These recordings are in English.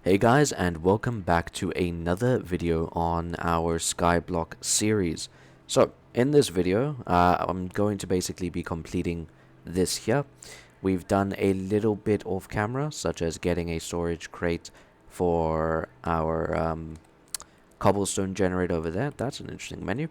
Hey guys, and welcome back to another video on our Skyblock series. So, in this video, I'm going to basically be completing this here. We've done a little bit off camera, such as getting a storage crate for our cobblestone generator over there. That's an interesting menu.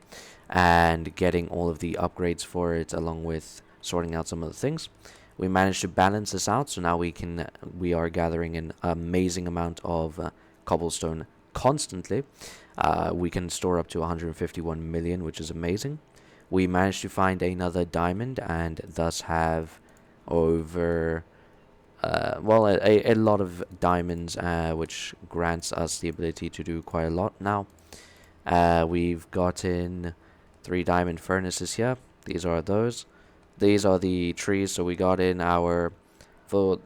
And getting all of the upgrades for it, along with sorting out some of the things. We managed to balance this out, so now we are gathering an amazing amount of cobblestone constantly. We can store up to 151 million, which is amazing. We managed to find another diamond and thus have over a lot of diamonds, which grants us the ability to do quite a lot now. We've gotten 3 diamond furnaces here. These are those. These are the trees, so we got in for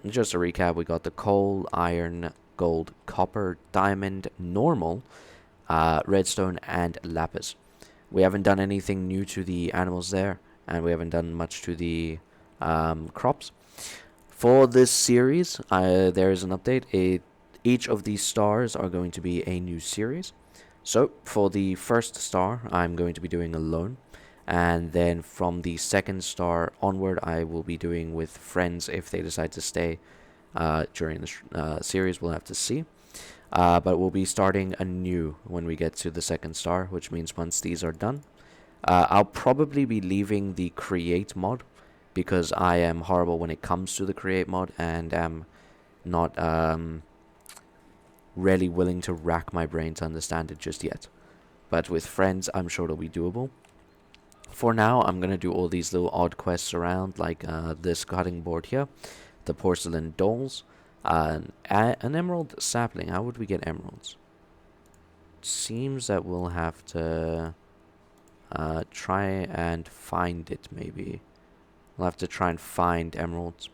just a recap, we got the coal, iron, gold, copper, diamond, normal, redstone, and lapis. We haven't done anything new to the animals there, and we haven't done much to the crops. For this series, there is an update. Each of these stars are going to be a new series. So, for the first star, I'm going to be doing alone. And then from the second star onward, I will be doing with friends if they decide to stay during the series. We'll have to see. But we'll be starting anew when we get to the second star, which means once these are done. I'll probably be leaving the create mod because I am horrible when it comes to the create mod and am not really willing to rack my brain to understand it just yet. But with friends, I'm sure it'll be doable. For now, I'm going to do all these little odd quests around, like this cutting board here, the porcelain dolls, an emerald sapling. How would we get emeralds? Seems that we'll have to try and find it, maybe. We'll have to try and find emeralds.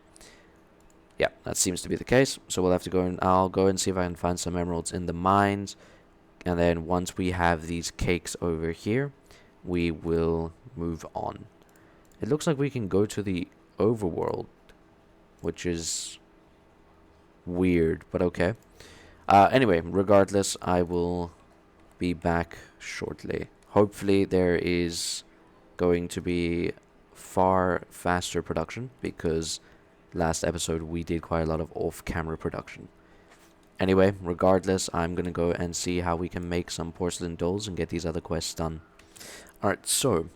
Yeah, that seems to be the case. So we'll have to go and I'll go and see if I can find some emeralds in the mines. And then once we have these cakes over here, we will move on. It looks like we can go to the overworld, which is weird, but okay. Anyway, regardless, I will be back shortly. Hopefully there is going to be far faster production, because last episode we did quite a lot of off-camera production. Anyway, regardless, I'm gonna go and see how we can make some porcelain dolls and get these other quests done. Alright, so,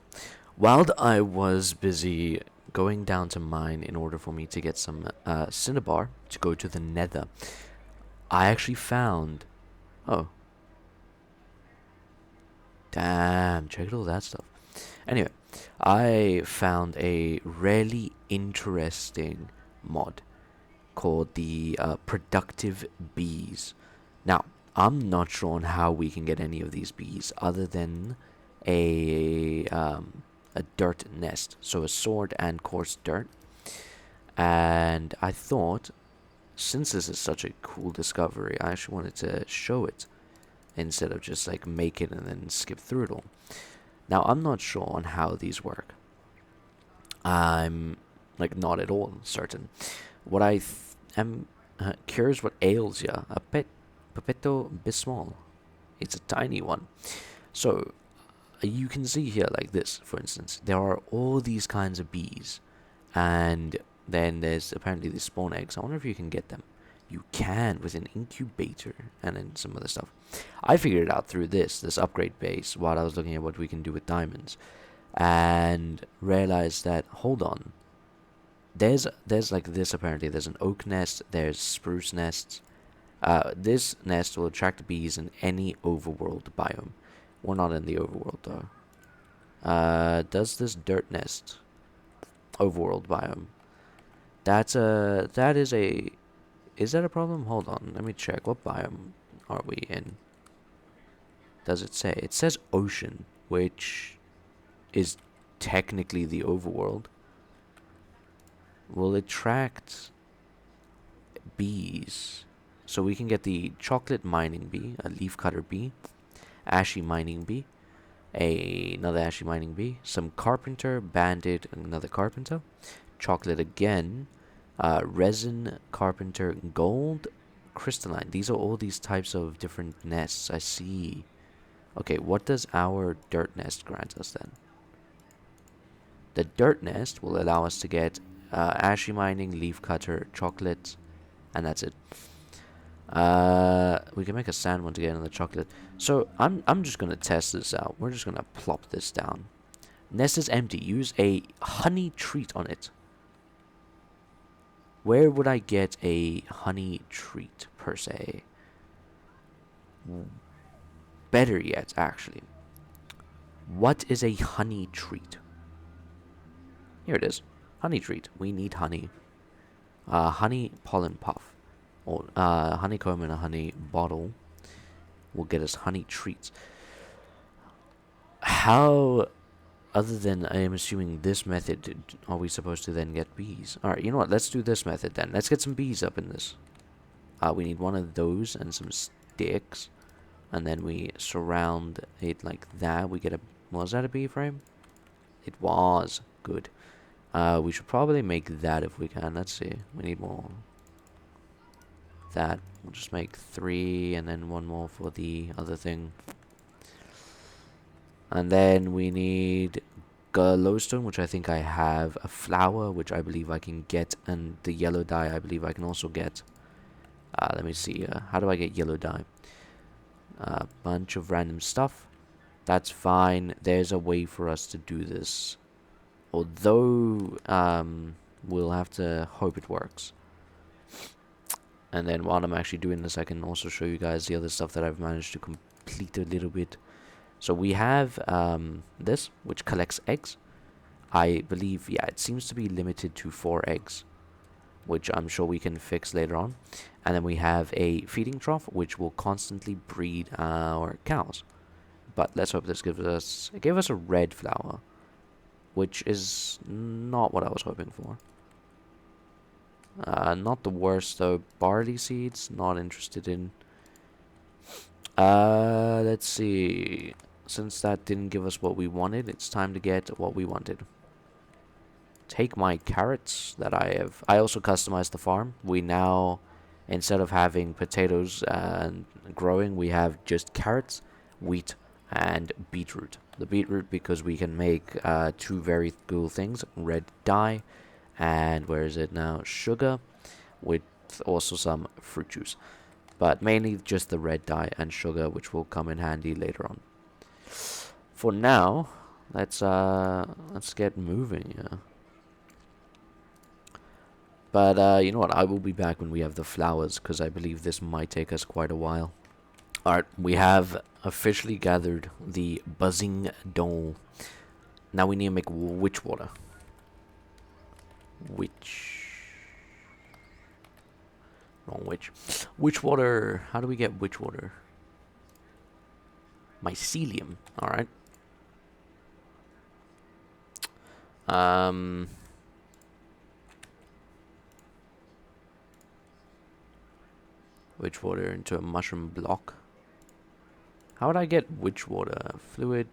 while I was busy going down to mine in order for me to get some cinnabar to go to the nether, I actually found... Oh. Damn, check out all that stuff. Anyway, I found a really interesting mod called the Productive Bees. Now, I'm not sure on how we can get any of these bees other than a dirt nest, so a sword and coarse dirt. And I thought, since this is such a cool discovery, I actually wanted to show it instead of just like make it and then skip through it all. Now, I'm not sure on how these work. I'm like not at all certain. What I am curious what ails ya. A Pepito Bismol. It's a tiny one. So you can see here, like this, for instance, there are all these kinds of bees, and then there's apparently these spawn eggs. I wonder if you can get them. You can with an incubator and then some other stuff. I figured it out through this upgrade base while I was looking at what we can do with diamonds, and realized that, hold on, there's like this, apparently there's an oak nest, there's spruce nests. This nest will attract bees in any overworld biome. We're not in the overworld though. Does this dirt nest overworld biome? Is that a problem? Hold on, let me check. What biome are we in? Does it say? It says ocean, which is technically the overworld. Will attract bees. So we can get the chocolate mining bee, a leafcutter bee, ashy mining bee, another ashy mining bee, some carpenter, bandit, another carpenter, chocolate again, resin, carpenter, gold, crystalline. These are all these types of different nests. I see. Okay, what does our dirt nest grant us then? The dirt nest will allow us to get ashy mining, leaf cutter, chocolate, and that's it. We can make a sand one to get in the chocolate. So I'm just gonna test this out. We're just gonna plop this down. Nest is empty. Use a honey treat on it. Where would I get a honey treat per se? Better yet, actually. What is a honey treat? Here it is. Honey treat. We need honey. Honey pollen puff. Or honeycomb in a honey bottle will get us honey treats. How, other than I am assuming this method, are we supposed to then get bees? Alright, you know what? Let's do this method then. Let's get some bees up in this. We need one of those and some sticks. And then we surround it like that. We get a... Was that a bee frame? It was. Good. We should probably make that if we can. Let's see. We need more. That. We'll just make 3 and then 1 more for the other thing. And then we need glowstone, which I think I have. A flower, which I believe I can get. And the yellow dye, I believe I can also get. Let me see. How do I get yellow dye? A bunch of random stuff. That's fine. There's a way for us to do this. Although, we'll have to hope it works. And then while I'm actually doing this, I can also show you guys the other stuff that I've managed to complete a little bit. So we have this, which collects eggs. I believe, yeah, it seems to be limited to 4 eggs, which I'm sure we can fix later on. And then we have a feeding trough, which will constantly breed our cows. But let's hope this gives us... It gave us a red flower, which is not what I was hoping for. Not the worst, though. Barley seeds, not interested in. Let's see. Since that didn't give us what we wanted, it's time to get what we wanted. Take my carrots that I have. I also customized the farm. We now, instead of having potatoes growing, we have just carrots, wheat, and beetroot. The beetroot because we can make 2 very cool things. Red dye and where is it now? Sugar with also some fruit juice. But mainly just the red dye and sugar, which will come in handy later on. For now, let's get moving, yeah. But you know what? I will be back when we have the flowers, because I believe this might take us quite a while. Alright, we have officially gathered the buzzing doll. Now we need to make witch water. Wrong witch. Witch water. How do we get witch water? Mycelium. Alright. Witch water into a mushroom block. How would I get witch water? Fluid.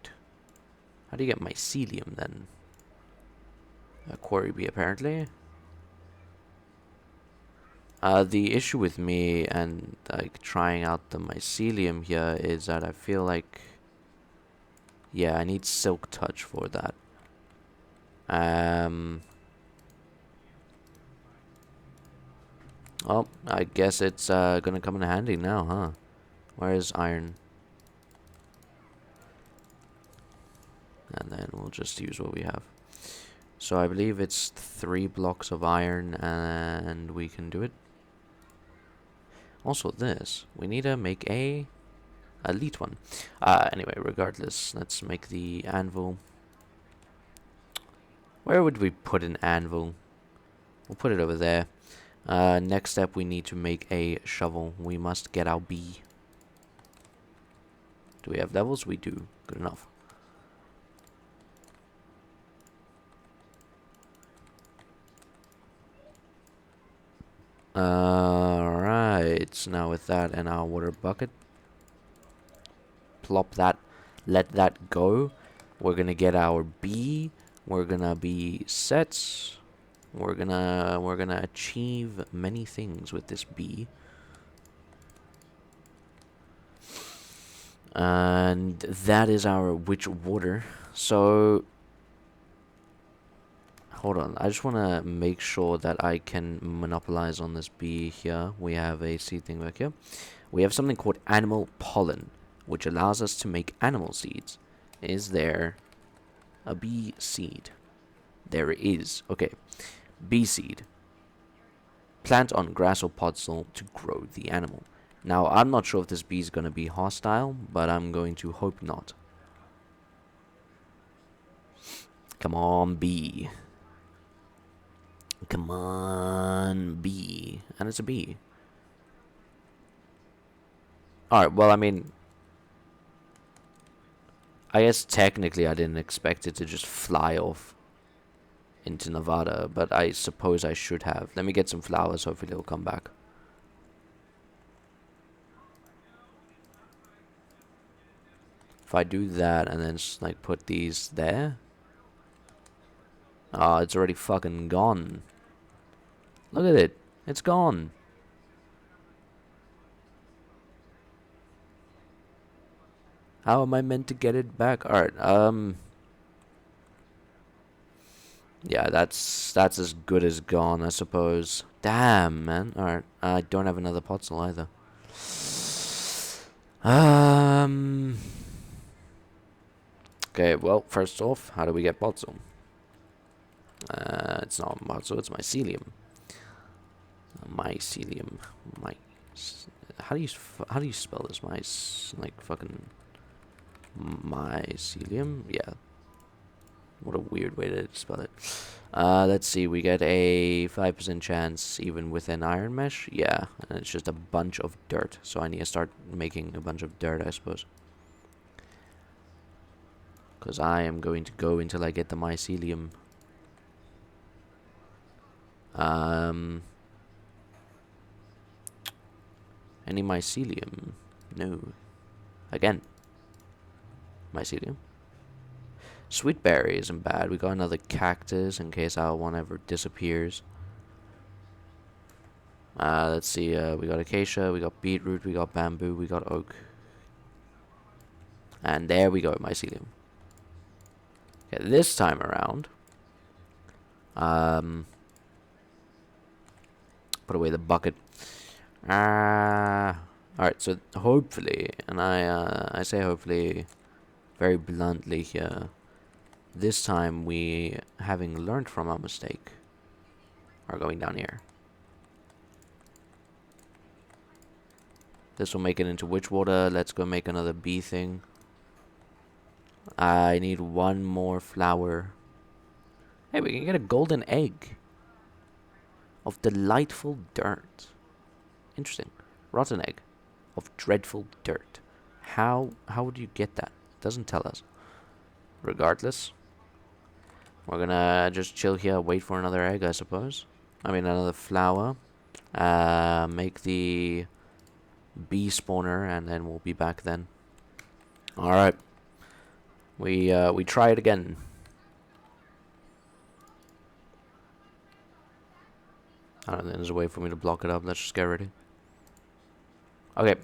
How do you get mycelium then? A quarry bee apparently. The issue with me and like trying out the mycelium here is that I feel like, yeah, I need silk touch for that. Oh, I guess it's gonna come in handy now, huh? Where is iron? And then we'll just use what we have. So I believe it's 3 blocks of iron and we can do it. Also this, we need to make a elite one. Anyway, regardless, let's make the anvil. Where would we put an anvil? We'll put it over there. Next step, we need to make a shovel. We must get our bee. Do we have levels? We do. Good enough. Alright, now with that and our water bucket, plop that, let that go. We're gonna get our bee. We're gonna be set. We're gonna achieve many things with this bee. And that is our witch water. So, hold on. I just want to make sure that I can monopolize on this bee here. We have a seed thing back here. We have something called animal pollen, which allows us to make animal seeds. Is there a bee seed? There is. Okay. Bee seed. Plant on grass or pod soil to grow the animal. Now, I'm not sure if this bee is going to be hostile, but I'm going to hope not. Come on, bee. Come on, bee. And it's a bee. Alright, well, I mean, I guess technically I didn't expect it to just fly off into Nevada, but I suppose I should have. Let me get some flowers, hopefully it'll come back. If I do that and then just, like, put these there. Oh, it's already fucking gone. Look at it. It's gone. How am I meant to get it back? Alright, yeah, that's as good as gone, I suppose. Damn, man. Alright, I don't have another potzel either. Okay, well, first off, how do we get potzel? It's not potzel, it's mycelium. Mycelium. How do you spell this? Like fucking mycelium? Yeah. What a weird way to spell it. Let's see, we get a 5% chance even with an iron mesh. Yeah, and it's just a bunch of dirt. So I need to start making a bunch of dirt, I suppose. Because I am going to go until I get the mycelium. Any mycelium? No. Again. Mycelium. Sweet berry isn't bad. We got another cactus in case our one ever disappears. Let's see. We got acacia, we got beetroot, we got bamboo, we got oak. And there we go, mycelium. Okay, this time around. Put away the bucket. Alright, so hopefully, and I say hopefully very bluntly here, this time we, having learned from our mistake, are going down here. This will make it into witch water. Let's go make another bee thing. I need one more flower. Hey, we can get a golden egg of delightful dirt. Interesting. Rotten egg of dreadful dirt. How would you get that? It doesn't tell us. Regardless, we're gonna just chill here, wait for another egg, I suppose. I mean, another flower. Make the bee spawner, and then we'll be back then. Alright. We try it again. I don't think there's a way for me to block it up. Let's just get ready. Okay.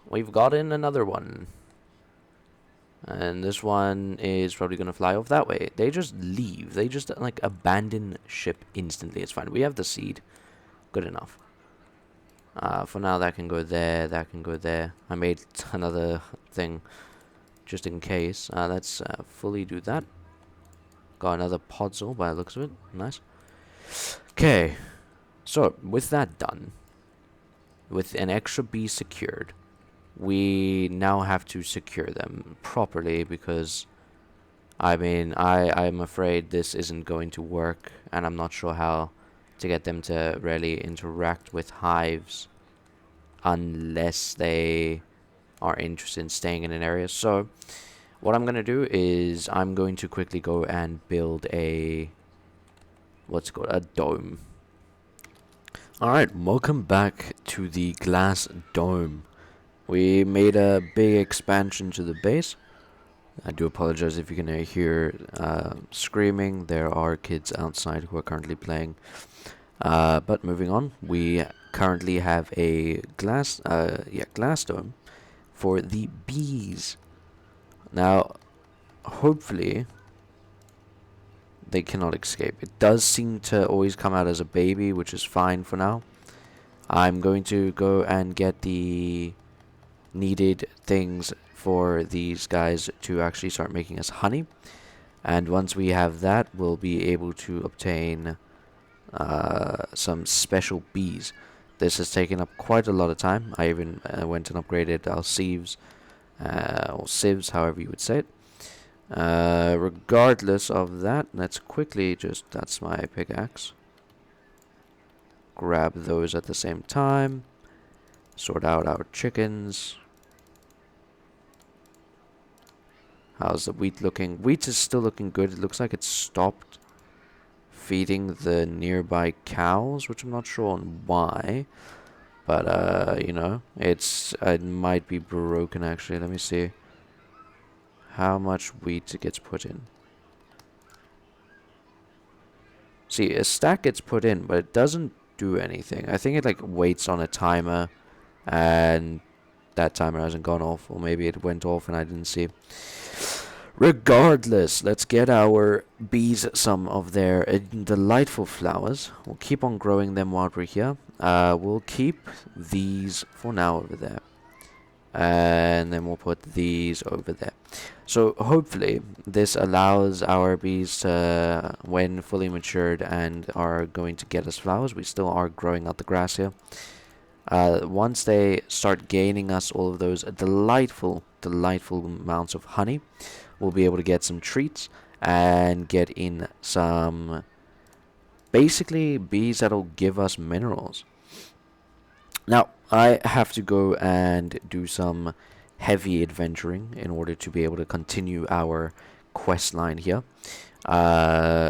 We've gotten another one. And this one is probably going to fly off that way. They just leave. They just, like, abandon ship instantly. It's fine. We have the seed. Good enough. For now, that can go there. That can go there. I made another thing just in case. Let's fully do that. Got another podzol by the looks of it. Nice. Okay. So, with that done, with an extra bee secured, we now have to secure them properly because, I mean, I'm afraid this isn't going to work, and I'm not sure how to get them to really interact with hives unless they are interested in staying in an area. So, what I'm going to do is I'm going to quickly go and build a, what's it called, a dome. Alright, welcome back to the glass dome. We made a big expansion to the base. I do apologize if you can hear screaming. There are kids outside who are currently playing. But moving on, we currently have a glass dome for the bees. Now, hopefully, they cannot escape. It does seem to always come out as a baby, which is fine for now. I'm going to go and get the needed things for these guys to actually start making us honey. And once we have that, we'll be able to obtain some special bees. This has taken up quite a lot of time. I even went and upgraded our sieves, or sieves, however you would say it. Regardless of that, let's quickly just, that's my pickaxe. Grab those at the same time. Sort out our chickens. How's the wheat looking? Wheat is still looking good. It looks like it's stopped feeding the nearby cows, which I'm not sure on why. But, you know, it might be broken actually. Let me see how much wheat it gets put in. See, a stack gets put in, but it doesn't do anything. I think it like waits on a timer, and that timer hasn't gone off, or maybe it went off and I didn't see. Regardless, let's get our bees some of their delightful flowers. We'll keep on growing them while we're here. We'll keep these for now over there. And then we'll put these over there. So hopefully this allows our bees to, when fully matured and are going to get us flowers, we still are growing out the grass here. Once they start gaining us all of those delightful amounts of honey, we'll be able to get some treats and get in some, basically, bees that'll give us minerals. Now, I have to go and do some heavy adventuring in order to be able to continue our quest line here.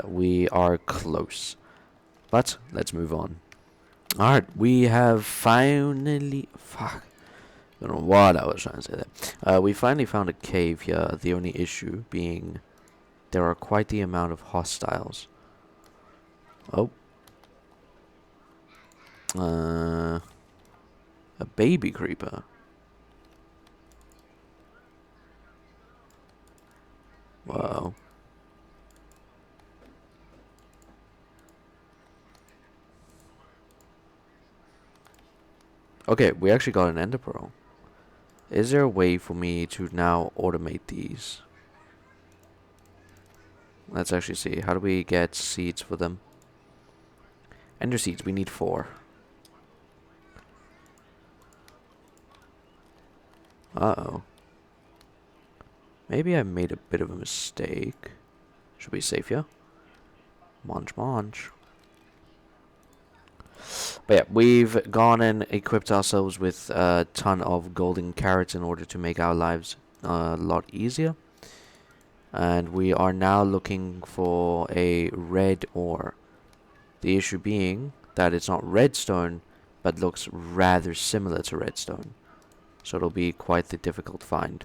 We are close, but let's move on. Alright, we have finally... Fuck. I don't know what I was trying to say there. We finally found a cave here. The only issue being there are quite the amount of hostiles. Oh. A baby creeper. Wow. Okay, we actually got an ender pearl. Is there a way for me to now automate these? Let's actually see. How do we get seeds for them? Ender seeds, we need 4. Uh-oh. Maybe I made a bit of a mistake. Should we save here? Munch, munch. But yeah, we've gone and equipped ourselves with a ton of golden carrots in order to make our lives a lot easier. And we are now looking for a red ore. The issue being that it's not redstone, but looks rather similar to redstone. So it'll be quite the difficult find.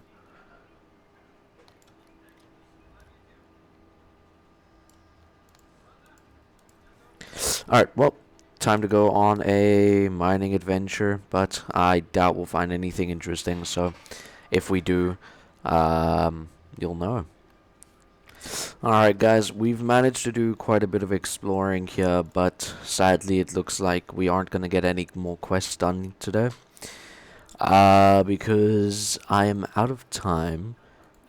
Alright, well, time to go on a mining adventure, but I doubt we'll find anything interesting, so if we do, you'll know. Alright guys, we've managed to do quite a bit of exploring here, but sadly it looks like we aren't going to get any more quests done today. Because I am out of time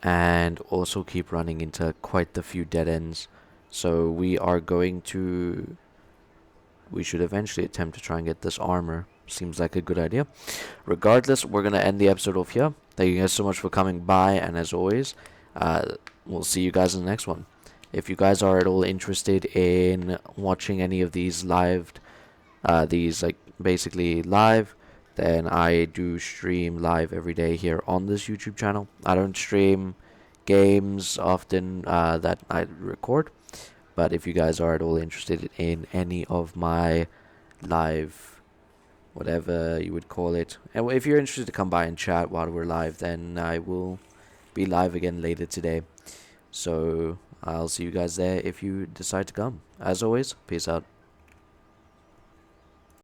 and also keep running into quite the few dead ends. So we are going to... We should eventually attempt to try and get this armor. Seems like a good idea. Regardless, we're going to end the episode off here. Thank you guys so much for coming by, and as always, we'll see you guys in the next one. If you guys are at all interested in watching any of these live, basically live, then I do stream live every day here on this YouTube channel. I don't stream games often that I record, but if you guys are at all interested in any of my live, whatever you would call it, and if you're interested to come by and chat while we're live, then I will be live again later today. So I'll see you guys there if you decide to come. As always, peace out.